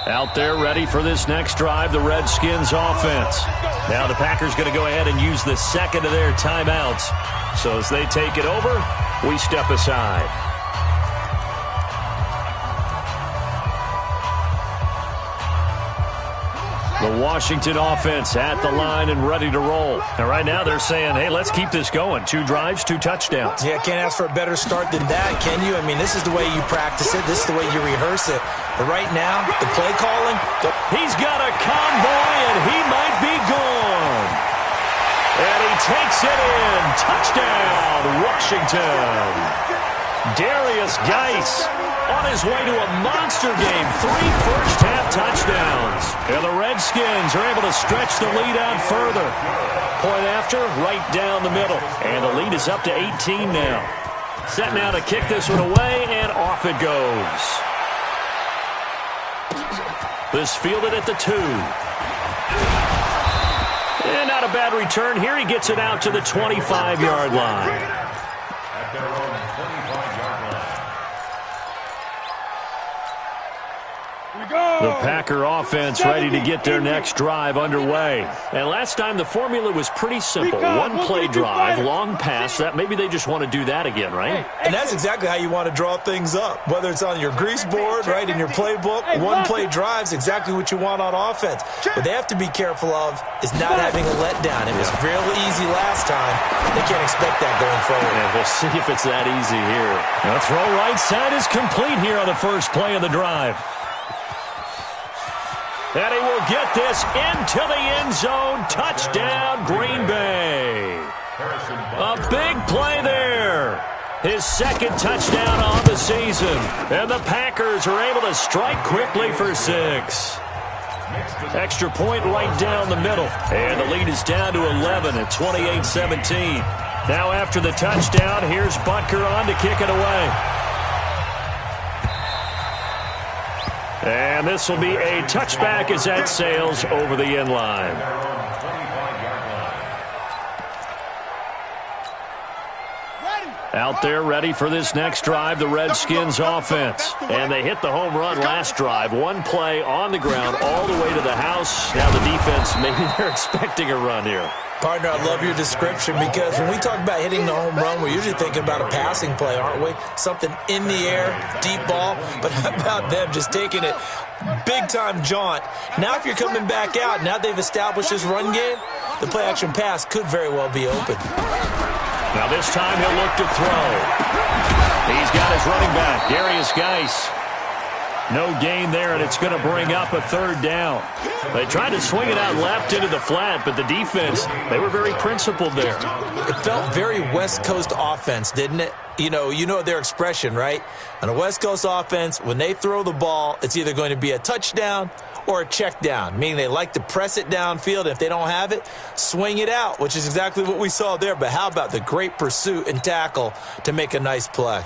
Out there ready for this next drive, the Redskins offense. Now the Packers going to go ahead and use the second of their timeouts. So as they take it over, we step aside. The Washington offense at the line and ready to roll. And right now they're saying, hey, let's keep this going. 2 drives, 2 touchdowns. Yeah, can't ask for a better start than that, can you? I mean, this is the way you practice it. This is the way you rehearse it. But right now, the play calling. He's got a convoy, and he might be gone. And he takes it in. Touchdown, Washington. Darius Geis on his way to a monster game. 3 first-half touchdowns. And the Redskins are able to stretch the lead out further. Point after, right down the middle. And the lead is up to 18 now. Set now to kick this one away, and off it goes. This fielded at the 2. And not a bad return here. He gets it out to the 25-yard line. The Packer offense ready to get their next drive underway. And last time the formula was pretty simple. 1-play drive, long pass. That maybe they just want to do that again, right? And that's exactly how you want to draw things up. Whether it's on your grease board, right, in your playbook, 1-play drives exactly what you want on offense. What they have to be careful of is not having a letdown. It was real easy last time. They can't expect that going forward. And we'll see if it's that easy here. The throw right side is complete here on the first play of the drive. And he will get this into the end zone. Touchdown, Green Bay. A big play there. His second touchdown on the season. And the Packers are able to strike quickly for 6. Extra point right down the middle. And the lead is down to 11 at 28-17. Now after the touchdown, here's Butker on to kick it away. And this will be a touchback as that sails over the end line. Out there ready for this next drive, the Redskins offense. And they hit the home run last drive. 1 play on the ground all the way to the house. Now the defense, maybe they're expecting a run here. Partner, I love your description because when we talk about hitting the home run, we're usually thinking about a passing play, aren't we? Something in the air, deep ball. But how about them just taking it big-time jaunt? Now if you're coming back out, now they've established this run game, the play-action pass could very well be open. Now this time he'll look to throw. He's got his running back, Darius Geis. No gain there, and it's going to bring up a 3rd down. They tried to swing it out left into the flat, but the defense, they were very principled there. It felt very West Coast offense, didn't it? You know their expression, right? On a West Coast offense, when they throw the ball, it's either going to be a touchdown or a check down, meaning they like to press it downfield. If they don't have it, swing it out, which is exactly what we saw there. But how about the great pursuit and tackle to make a nice play?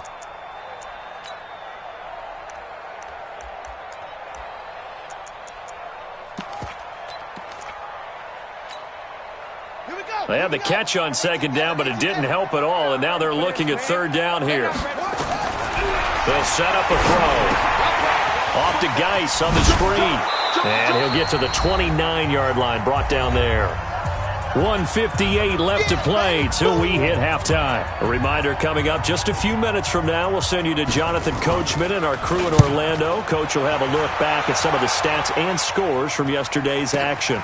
They had the catch on 2nd down, but it didn't help at all, and now they're looking at 3rd down here. They'll set up a throw. Off to Geis on the screen. And he'll get to the 29-yard line, brought down there. 1:58 left to play till we hit halftime. A reminder coming up just a few minutes from now, we'll send you to Jonathan Coachman and our crew in Orlando. Coach will have a look back at some of the stats and scores from yesterday's action.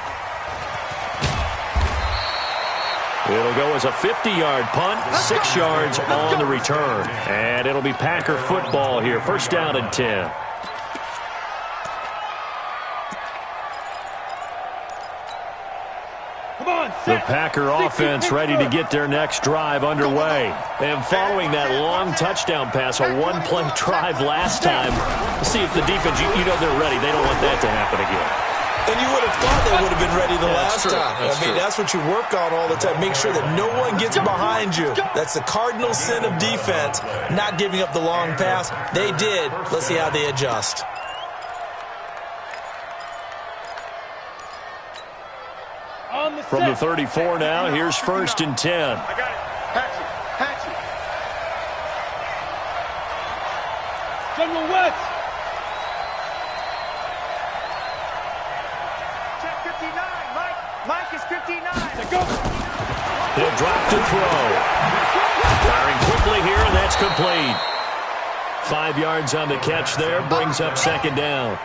It'll go as a 50-yard punt, 6 yards on the return. And it'll be Packer football here. 1st down and 10. The Packer offense ready to get their next drive underway. And following that long touchdown pass, a 1-play drive last time, we'll see if the defense, you know they're ready. They don't want that to happen again. And you would have thought they would have been ready the last time. That's what you work on all the time. Make sure that no one gets behind you. That's the cardinal sin of defense, not giving up the long pass. They did. Let's see how they adjust. From the 34 now, here's 1st and 10. I got it. Patch it. General West. Mike is 59. He'll drop to throw. Firing quickly here, and that's complete. 5 yards on the catch there, brings up second down.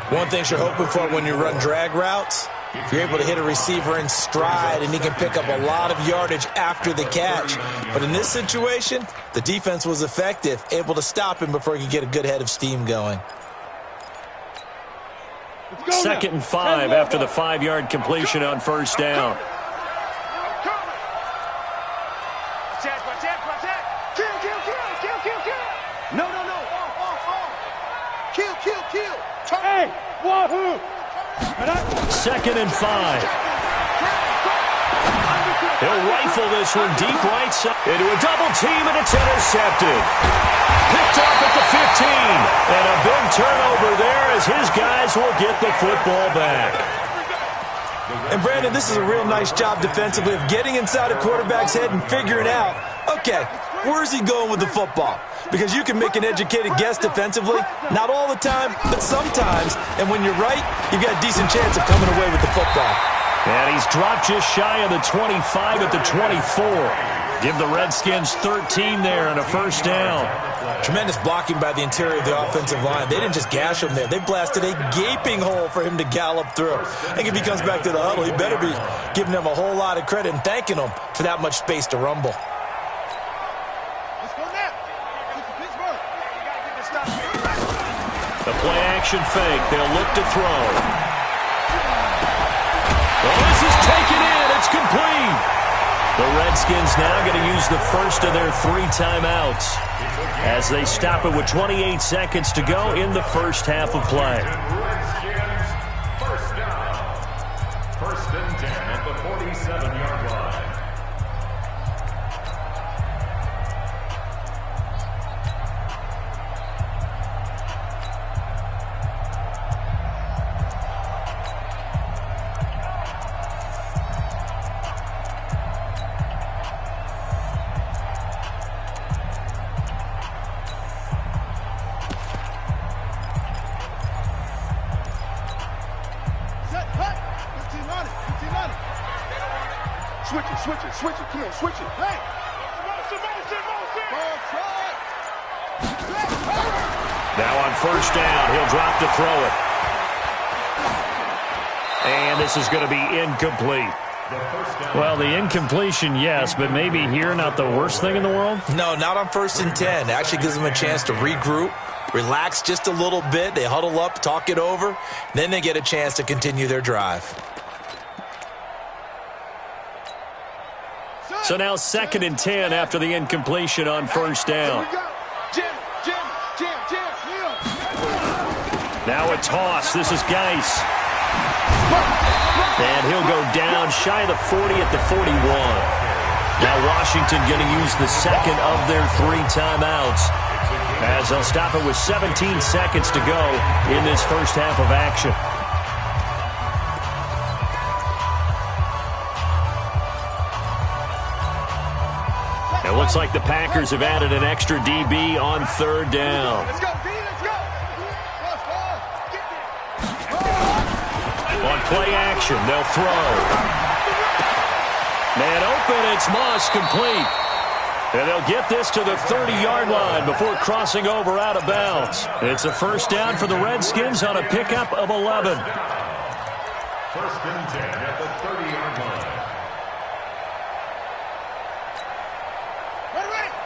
One thing you're hoping for when you run drag routes, you're able to hit a receiver in stride, and he can pick up a lot of yardage after the catch. But in this situation, the defense was effective, able to stop him before he could get a good head of steam going. 2nd and 5 after the 5-yard completion on first down. Kill. Hey, wahoo! 2nd and 5. He'll rifle this one deep right side into a double team, and it's intercepted. Picked off at the 15. And a big turnover there as his guys will get the football back. And Brandon, this is a real nice job defensively of getting inside a quarterback's head and figuring out, okay, where's he going with the football? Because you can make an educated guess defensively, not all the time, but sometimes. And when you're right, you've got a decent chance of coming away with the football. And he's dropped just shy of the 25 at the 24. Give the Redskins 13 there and a first down. Tremendous blocking by the interior of the offensive line. They didn't just gash him there. They blasted a gaping hole for him to gallop through. I think if he comes back to the huddle, he better be giving them a whole lot of credit and thanking them for that much space to rumble. The play-action fake. They'll look to throw. Well, this is taken in. It's complete. The Redskins now going to use the first of their 3 timeouts as they stop it with 28 seconds to go in the first half of play. First down. 1st and 10 at the 47-yard line. Switch it. Come on, switch it. Hey! Motion. Now on first down, he'll drop to throw it. And this is going to be incomplete. Well, the incompletion, yes, but maybe here not the worst thing in the world? No, not on 1st and 10. It actually gives them a chance to regroup, relax just a little bit. They huddle up, talk it over. Then they get a chance to continue their drive. So now 2nd and 10 after the incompletion on first down. Now a toss. This is Geis. And he'll go down shy of the 40 at the 41. Now Washington going to use the second of their 3 timeouts as they'll stop it with 17 seconds to go in this first half of action. It looks like the Packers have added an extra DB on 3rd down. Let's go, D, let's go. On play action, they'll throw. Man open, it's Moss, complete. And they'll get this to the 30-yard line before crossing over out of bounds. It's a first down for the Redskins on a pickup of 11. 1st and 10 at the 30-yard line.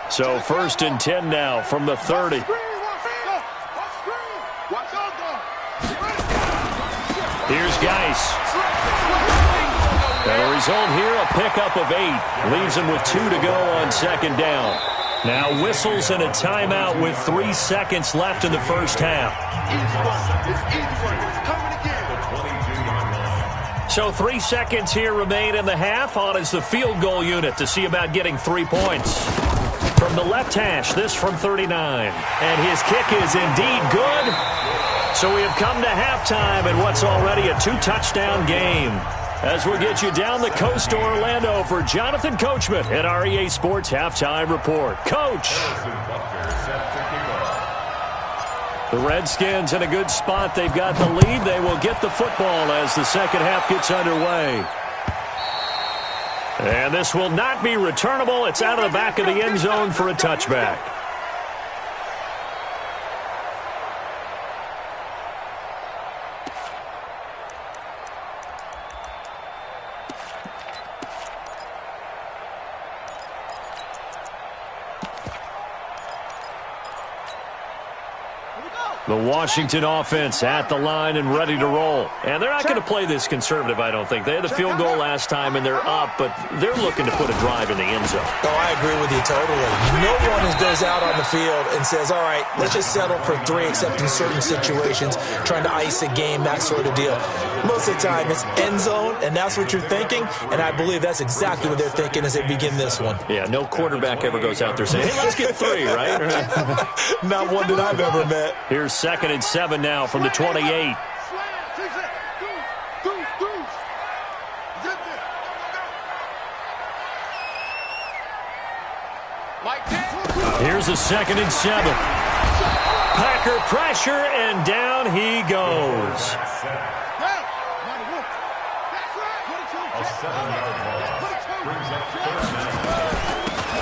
So 1st and 10 now from the 30. Here's Geis. And the result here, a pickup of 8. Leaves him with 2 to go on 2nd down. Now whistles and a timeout with 3 seconds left in the first half. So 3 seconds here remain in the half. On is the field goal unit to see about getting 3 points. From the left hash, this from 39. And his kick is indeed good. So we have come to halftime in what's already a 2-touchdown game. As we'll get you down the coast to Orlando for Jonathan Coachman at our EA Sports Halftime Report. Coach. The Redskins in a good spot. They've got the lead. They will get the football as the second half gets underway. And this will not be returnable. It's out of the back of the end zone for a touchback. The Washington offense at the line and ready to roll. And they're not going to play this conservative, I don't think. They had the field goal last time, and they're up, but they're looking to put a drive in the end zone. Oh, I agree with you totally. No one goes out on the field and says, all right, let's just settle for 3, except in certain situations, trying to ice a game, that sort of deal. Most of the time, it's end zone, and that's what you're thinking, and I believe that's exactly what they're thinking as they begin this one. Yeah, no quarterback ever goes out there saying, hey, let's get 3, right? Not one that I've ever met. Here's 2nd and 7 now from the 28. Here's a 2nd and 7. Packer pressure, and down he goes.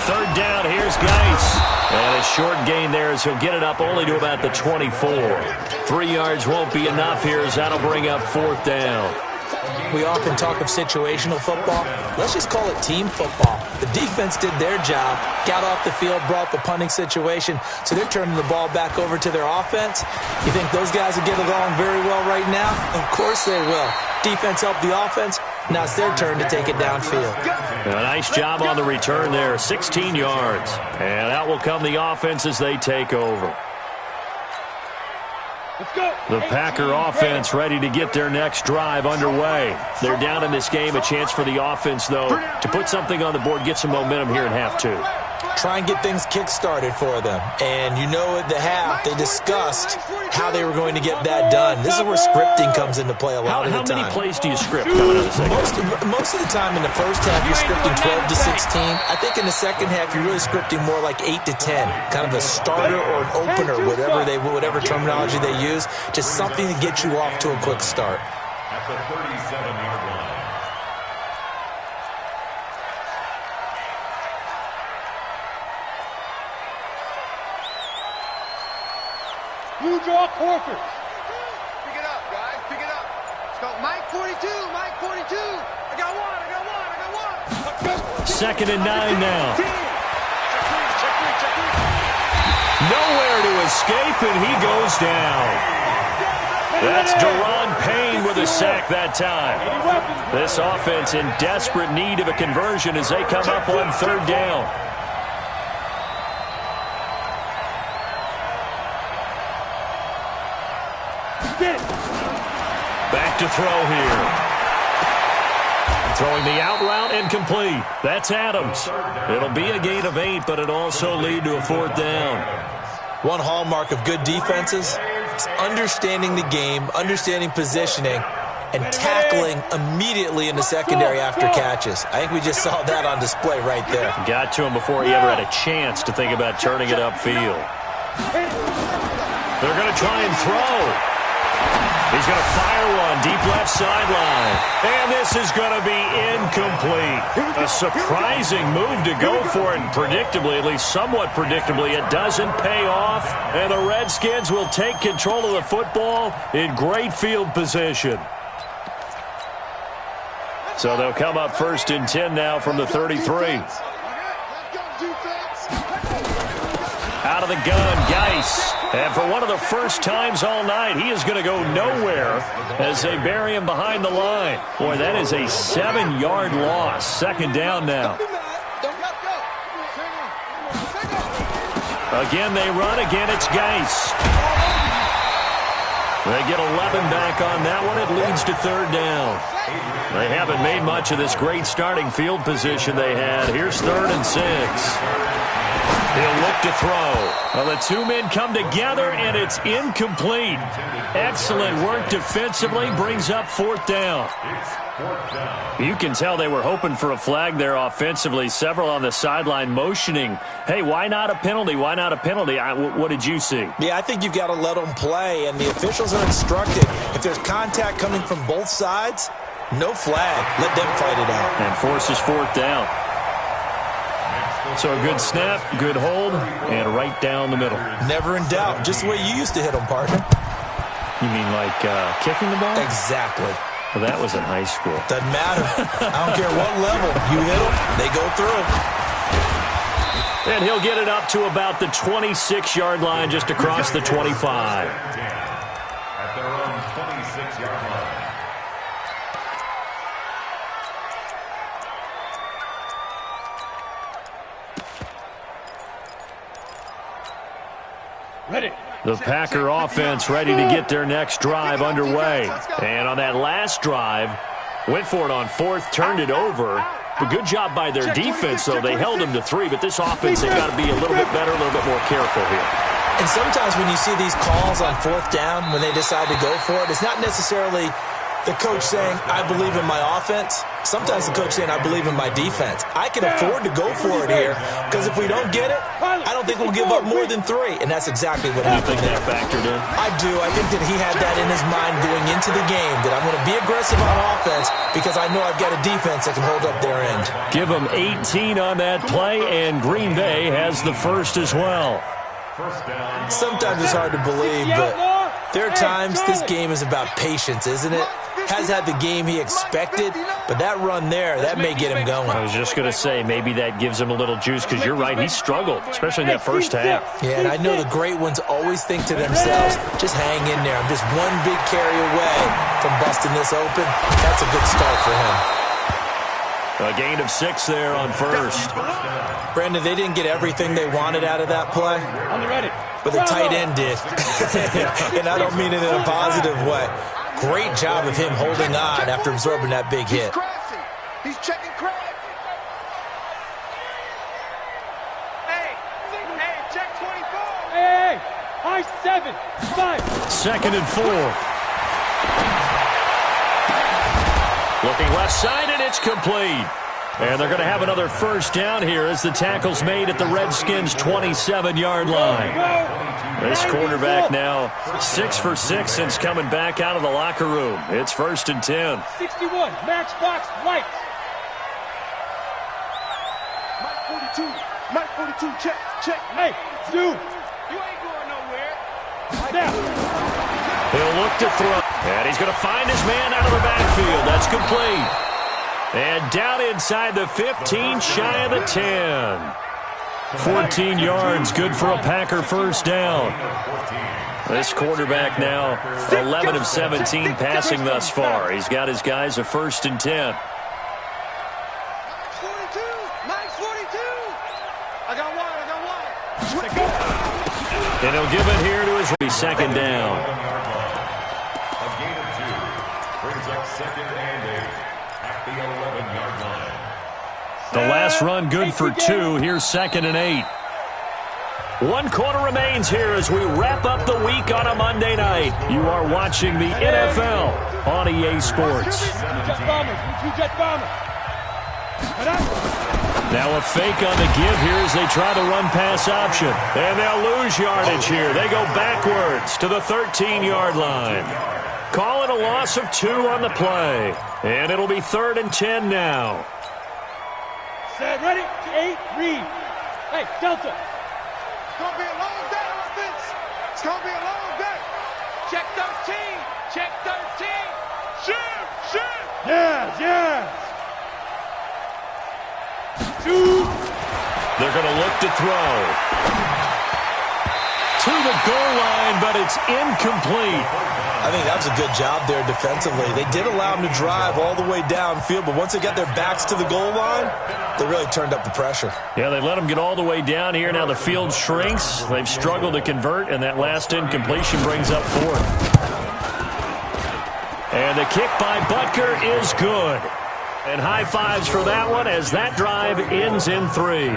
Third down, here's Geis. And a short gain there as he'll get it up only to about the 24. 3 yards won't be enough here as that'll bring up 4th down. We often talk of situational football. Let's just call it team football. The defense did their job, got off the field, brought the punting situation, so they're turning the ball back over to their offense. You think those guys will get along very well right now? Of course they will. Defense helped the offense. Now it's their turn to take it downfield. A nice job on the return there, 16 yards. And out will come the offense as they take over. The Packer offense ready to get their next drive underway. They're down in this game. A chance for the offense, though, to put something on the board, get some momentum here in half 2. Try and get things kick-started for them. And you know at the half, they discussed how they were going to get that done. This is where scripting comes into play a lot of the time. How many plays do you script coming out of the second? Most of the time in the first half, you're scripting 12 to 16. I think in the second half, you're really scripting more like 8 to 10. Kind of a starter or an opener, whatever terminology they use. Just something to get you off to a quick start. At the 37-yard line. You draw quarters. Pick it up, guys. Pick it up. Let's go. Mike 42. Mike 42. I got one. 2nd and 9 now. Nowhere to escape, and he goes down. That's Daron Payne with a sack that time. This offense in desperate need of a conversion as they come up on 3rd down. Back to throw here. Throwing the out route incomplete. That's Adams. It'll be a gain of 8, but it also lead to a 4th down. One hallmark of good defenses is understanding the game, understanding positioning, and tackling immediately in the secondary after catches. I think we just saw that on display right there. Got to him before he ever had a chance to think about turning it upfield. They're going to try and throw. He's going to fire one deep left sideline. And this is going to be incomplete. A surprising move to go for it. And predictably, at least somewhat predictably, it doesn't pay off. And the Redskins will take control of the football in great field position. So they'll come up 1st and 10 now from the 33. Out of the gun, Geis. And for one of the first times all night, he is going to go nowhere as they bury him behind the line. Boy, that is a 7-yard loss. 2nd down now. Again, they run. Again, it's Geis. They get 11 back on that one. It leads to 3rd down. They haven't made much of this great starting field position they had. Here's 3rd and 6. He'll look to throw. Well, the 2 men come together, and it's incomplete. Excellent work defensively. Brings up 4th down. You can tell they were hoping for a flag there offensively. Several on the sideline motioning, hey, why not a penalty? Why not a penalty? What did you see? Yeah, I think you've got to let them play, and the officials are instructed. If there's contact coming from both sides, no flag. Let them fight it out. And forces 4th down. So a good snap, good hold, and right down the middle. Never in doubt. Just the way you used to hit them, partner. You mean like kicking the ball? Exactly. Well, that was in high school. Doesn't matter. I don't care what level. You hit them, they go through. And he'll get it up to about the 26-yard line, just across the 25. At their own 26-yard line. Ready. The Packer offense ready to get their next drive underway. And on that last drive, went for it on 4th, turned it over. But good job by their defense, though. They held them to 3, but this offense, they've got to be a little bit better, a little bit more careful here. And sometimes when you see these calls on 4th down, when they decide to go for it, it's not necessarily the coach saying, I believe in my offense. Sometimes the coach saying, I believe in my defense. I can afford to go for it here because if we don't get it, I don't think we'll give up more than 3. And that's exactly what happened. You think that factored in? I do. I think that he had that in his mind going into the game, that I'm going to be aggressive on offense because I know I've got a defense that can hold up their end. Give them 18 on that play, and Green Bay has the first as well. Sometimes it's hard to believe, but there are times this game is about patience, isn't it? Has had the game he expected, but that run there, that may get him going. I was just going to say, maybe that gives him a little juice because you're right, he struggled, especially in that first half. Yeah, and I know the great ones always think to themselves, just hang in there. I'm just one big carry away from busting this open. That's a good start for him. A gain of 6 there on first. Brandon, they didn't get everything they wanted out of that play, but the tight end did. And I don't mean it in a positive way. Great job of him holding on after absorbing that big hit. He's checking crack. Hey, check 24. Hey, high 7, 5. 2nd and 4. Looking left side, and it's complete. And they're going to have another first down here as the tackle's made at the Redskins' 27-yard line. This quarterback now 6 for 6 since coming back out of the locker room. It's 1st and 10. 61, Matchbox White. Mike 42, check. Hey, Zoom. You ain't going nowhere. Now. He'll look to throw. And he's going to find his man out of the backfield. That's complete. And down inside the 15, shy of the 10. 14 yards, good for a Packer first down. This quarterback now 11 of 17 passing thus far. He's got his guys a 1st and 10. Mike's 42. I got one. And he'll give it here to his 2nd down. A gain of 2 brings up 2nd and 8 at the 11-yard line. The last run good for 2. Here's 2nd and 8. 1 quarter remains here as we wrap up the week on a Monday night. You are watching the NFL on EA Sports. Now a fake on the give here as they try the run-pass option. And they'll lose yardage here. They go backwards to the 13-yard line. Call it a loss of 2 on the play. And it'll be 3rd and 10 now. Set, ready, 8, read. Hey, Delta. It's going to be a long day, offense. It's going to be a long day. Check 13. Check 13. Shoot. Yes. 2. They're going to look to throw. To the goal line, but it's incomplete. I think that was a good job there defensively. They did allow them to drive all the way downfield, but once they got their backs to the goal line, they really turned up the pressure. Yeah, they let them get all the way down here. Now the field shrinks. They've struggled to convert, and that last incompletion brings up 4th. And the kick by Butker is good. And high fives for that one as that drive ends in 3.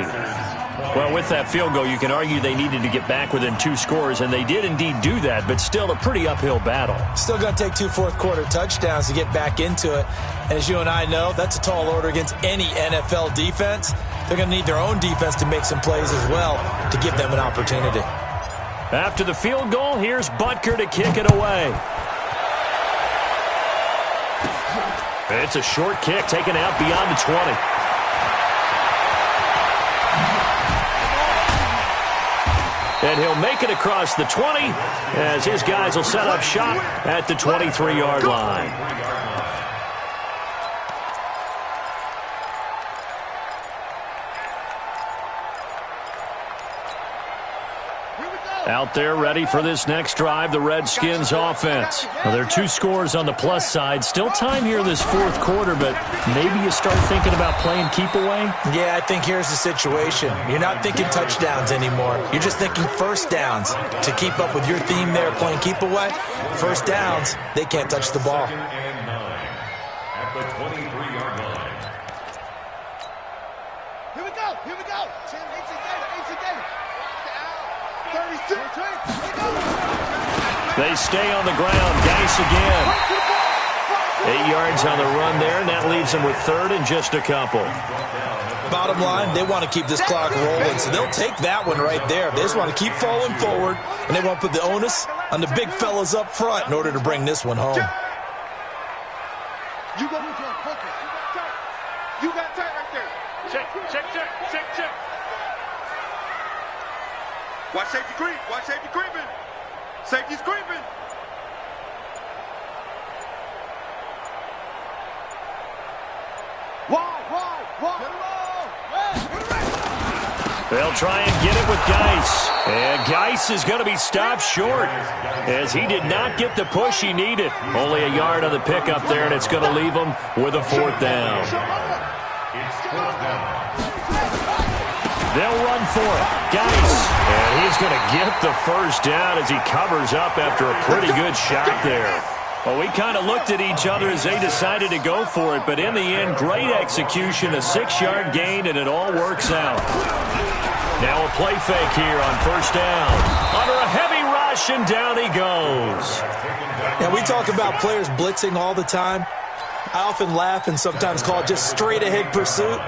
Well, with that field goal, you can argue they needed to get back within 2 scores, and they did indeed do that, but still a pretty uphill battle. Still going to take 2 fourth-quarter touchdowns to get back into it. And as you and I know, that's a tall order against any NFL defense. They're going to need their own defense to make some plays as well to give them an opportunity. After the field goal, here's Butker to kick it away. It's a short kick taken out beyond the 20. And he'll make it across the 20 as his guys will set up shop at the 23-yard line. Out there ready for this next drive, the Redskins offense. Now, there are 2 scores on the plus side. Still time here in this fourth quarter, but maybe you start thinking about playing keep away? Yeah, I think here's the situation. You're not thinking touchdowns anymore. You're just thinking first downs. To keep up with your theme there, playing keep away, first downs, they can't touch the ball. At the 23-yard line. Here we go. Here we go. 18 together. 32. They stay on the ground. Geis again. 8 yards on the run there, and that leaves them with third and just a couple. Bottom line, they want to keep this clock rolling, so they'll take that one right there. They just want to keep falling forward, and they want to put the onus on the big fellas up front in order to bring this one home. You go with your focus. You got tight right there. Check. Watch safety creep. Watch safety creeping. Safety's creeping. They'll try and get it with Geis. And Geis is going to be stopped short as he did not get the push he needed. Only a yard on the pickup there, and it's going to leave him with a fourth down. It's fourth down. They'll run for it. Geis. And he's going to get the first down as he covers up after a pretty good shot there. Well, we kind of looked at each other as they decided to go for it, but in the end, great execution, a 6-yard gain, and it all works out. Now a play fake here on first down. Under a heavy rush, and down he goes. Yeah, we talk about players blitzing all the time. I often laugh and sometimes call it just straight-ahead pursuit.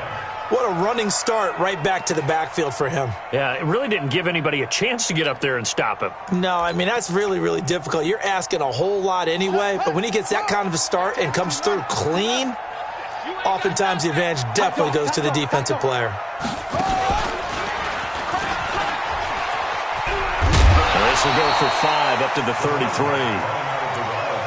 What a running start right back to the backfield for him. Yeah, it really didn't give anybody a chance to get up there and stop him. No, I mean, that's really, really difficult. You're asking a whole lot anyway, but when he gets that kind of a start and comes through clean, oftentimes the advantage definitely goes to the defensive player. This will go for 5 up to the 33.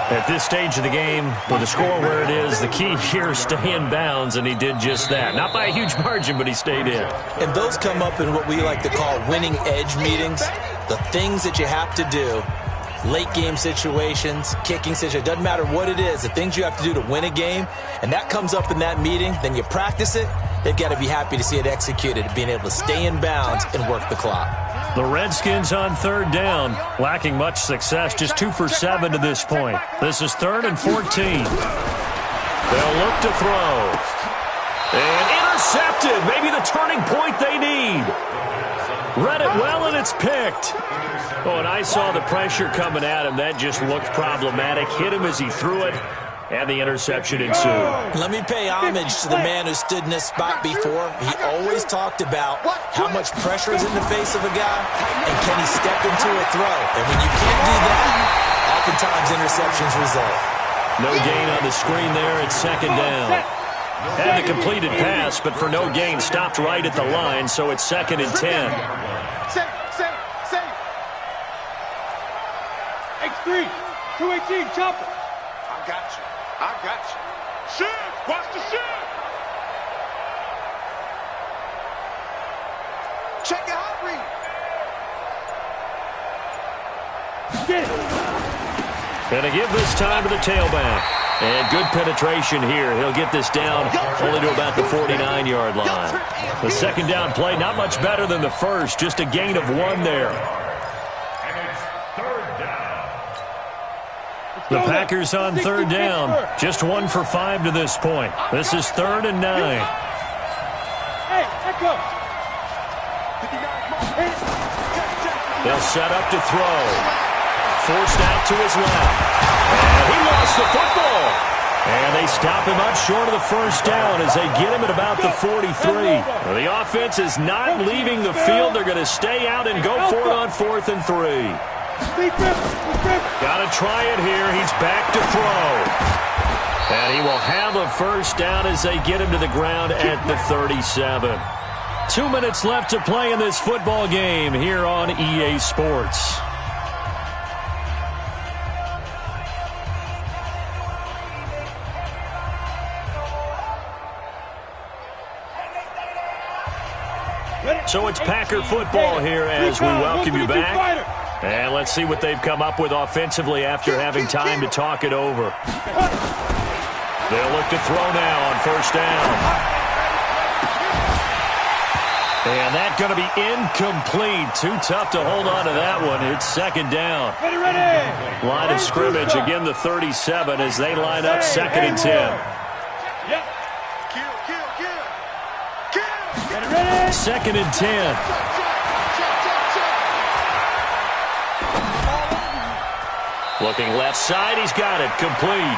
At this stage of the game, with the score where it is, the key here is stay in bounds, and he did just that. Not by a huge margin, but he stayed in. And those come up in what we like to call winning edge meetings. The things that you have to do, late game situations, kicking situations, doesn't matter what it is, the things you have to do to win a game, and that comes up in that meeting, then you practice it, they've got to be happy to see it executed, being able to stay in bounds and work the clock. The Redskins on third down, lacking much success, just 2 for 7 to this point. This is 3rd and 14. They'll look to throw. And intercepted, maybe the turning point they need. Read it well, and it's picked. Oh, and I saw the pressure coming at him. That just looked problematic. Hit him as he threw it. And the interception ensued. Let me pay homage to the man who stood in this spot before. He always talked about how much pressure is in the face of a guy and can he step into a throw. And when you can't do that, oftentimes interceptions result. No gain on the screen there. It's 2nd down. Had the completed pass, but for no gain, stopped right at the line, so it's 2nd and 10. Safe. X3, 218, chopper. I got you. Shift, watch the shift. Check your hot read. Get it. Gonna give this time to the tailback. And good penetration here. He'll get this down only to about the 49-yard line. The 2nd down play, not much better than the first. Just a gain of 1 there. And it's 3rd down. The Packers on 3rd down. Just 1 for 5 to this point. This is 3rd and 9. Hey, echo. They'll set up to throw. Forced out to his left. And he lost the football. And they stop him up short of the first down as they get him at about the 43. Well, the offense is not leaving the field. They're going to stay out and go for it on 4th and 3. Got to try it here. He's back to throw. And he will have a first down as they get him to the ground at the 37. 2 minutes left to play in this football game here on EA Sports. So it's Packer football here as we welcome you back. And let's see what they've come up with offensively after having time to talk it over. They'll look to throw now on first down. And that's going to be incomplete. Too tough to hold on to that one. It's second down. Line of scrimmage, again the 37 as they line up 2nd and 10. 2nd and 10. Looking left side, he's got it complete.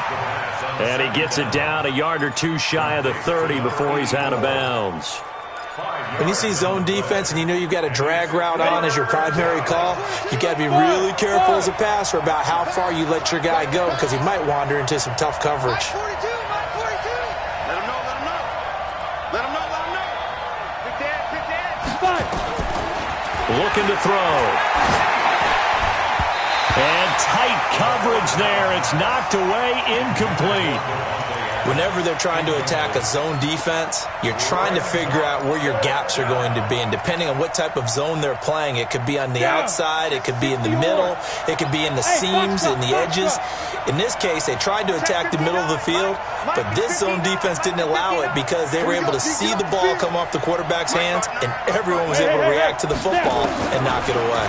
And he gets it down a yard or two shy of the 30 before he's out of bounds. When you see zone defense and you know you've got a drag route on as your primary call, you've got to be really careful as a passer about how far you let your guy go because he might wander into some tough coverage. Looking to throw. And tight coverage there. It's knocked away, incomplete. Whenever they're trying to attack a zone defense, you're trying to figure out where your gaps are going to be. And depending on what type of zone they're playing, it could be on the outside, it could be in the middle, it could be in the seams, in the edges. In this case, they tried to attack the middle of the field, but this zone defense didn't allow it because they were able to see the ball come off the quarterback's hands, and everyone was able to react to the football and knock it away.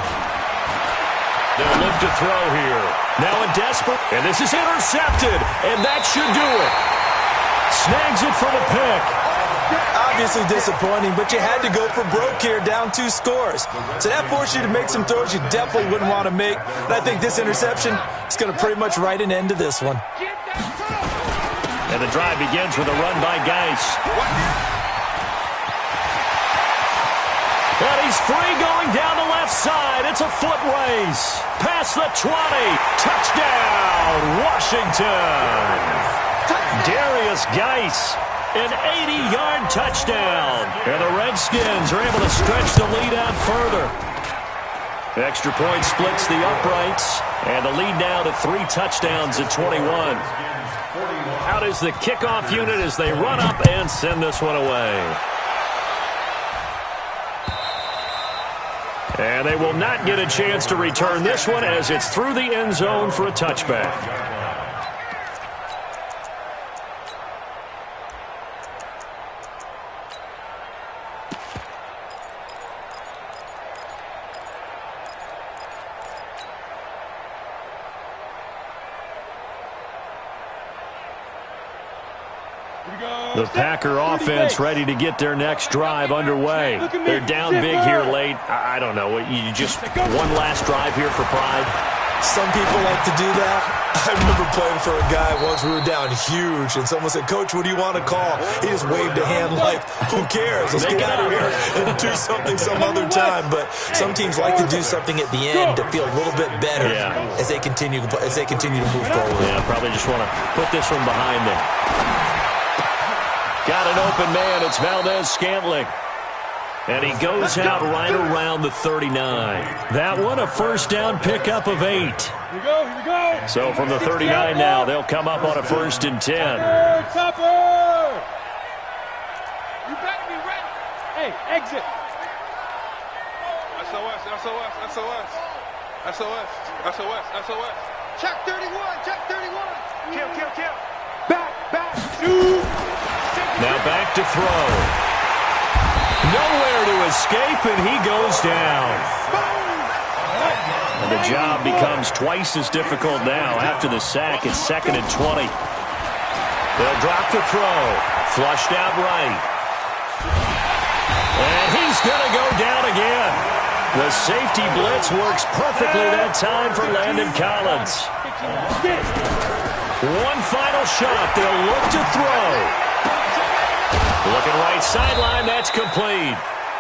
They'll look to throw here. Now a desperate, and this is intercepted, and that should do it. Snags it for the pick. Obviously disappointing, but you had to go for broke here, down 2 scores. So that forced you to make some throws you definitely wouldn't want to make. And I think this interception is going to pretty much write an end to this one. And the drive begins with a run by Geis. And he's free going down the left side. It's a foot race. Past the 20. Touchdown, Washington. Darius Geis, an 80-yard touchdown. And the Redskins are able to stretch the lead out further. Extra point splits the uprights. And the lead now to 3 touchdowns at 21. Out is the kickoff unit as they run up and send this one away. And they will not get a chance to return this one as it's through the end zone for a touchback. The Packer offense ready to get their next drive underway. They're down big here late. I don't know. You just one last drive here for pride? Some people like to do that. I remember playing for a guy once. We were down huge, and someone said, "Coach, what do you want to call?" He just waved a hand like, "Who cares? Let's get out of here and do something some other time." But some teams like to do something at the end to feel a little bit better as they continue to move forward. Yeah, probably just want to put this one behind them. Got an open man. It's Valdez-Scantling. And he goes out right around the 39. That one, a first down pickup of 8. Here we go. So from the 39 now, they'll come up on a 1st and 10. Topper! You better be ready. Hey, exit. SOS. Check 31. Kill. Back. Shoot. Now back to throw. Nowhere to escape, and he goes down. And the job becomes twice as difficult now. After the sack, it's 2nd and 20. They'll drop the throw. Flushed out right. And he's going to go down again. The safety blitz works perfectly that time for Landon Collins. One final shot. They'll look to throw. Looking right sideline. That's complete.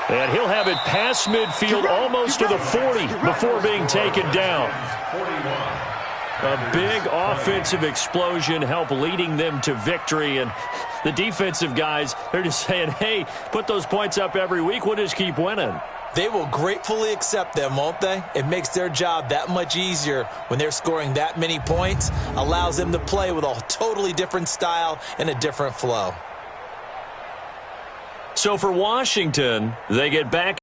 And he'll have it past midfield almost to the 40 before being taken down. A big offensive explosion helped leading them to victory. And the defensive guys, they're just saying, hey, put those points up every week. We'll just keep winning. They will gratefully accept them, won't they? It makes their job that much easier when they're scoring that many points. Allows them to play with a totally different style and a different flow. So for Washington, they get back